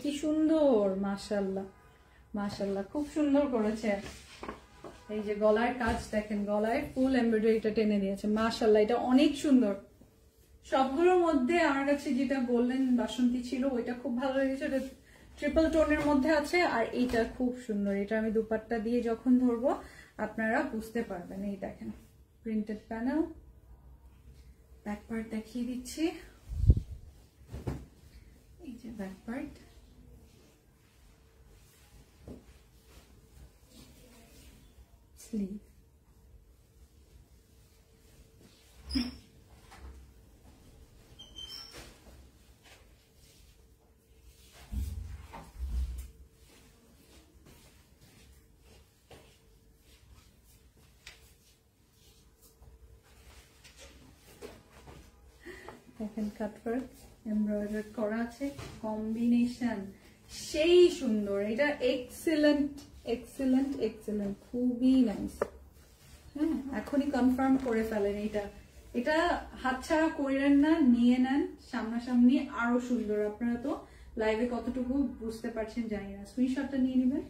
কি সুন্দর, মাশাআল্লাহ মাশাআল্লাহ, খুব সুন্দর করেছে। এই যে গলার কাজ দেখেন, গলায় ফুল এমব্রয়ডারিটা টেনে দিয়েছে, মাশাআল্লাহ, এটা অনেক সুন্দর। সবগুলোর মধ্যে আমার কাছে যেটা গোল্ডেন বাসন্তী ছিল ওইটা খুব ভালো লেগেছে, এটা ট্রিপল টোনের মধ্যে আছে। আর এইটা খুব সুন্দর, এটা আমি দুপাট্টা দিয়ে যখন ধরবো আপনারা বুঝতে পারবেন। এই দেখেন প্রিন্টেড প্যানেল, ব্যাক পার্ট দেখিয়ে দিচ্ছি। এই যে ব্যাক পার্ট, স্লিভ, দেখেন কাটওয়ার্ক এমব্রয়ডারি করা আছে, কম্বিনেশন সেই সুন্দর। এটা এক্সিলেন্ট এক্সিলেন্ট এক্সিলেন্ট, খুবই নাইস। হ্যাঁ, এখনই কনফার্ম করে ফেলেন এটা, এটা হাতছাড়া করেন না, নিয়ে নেন সামনাসামনি, আরো সুন্দর। আপনারা তো লাইভে কতটুকু বুঝতে পারছেন জানি না, স্ক্রিনশটটা নিয়ে নেবেন।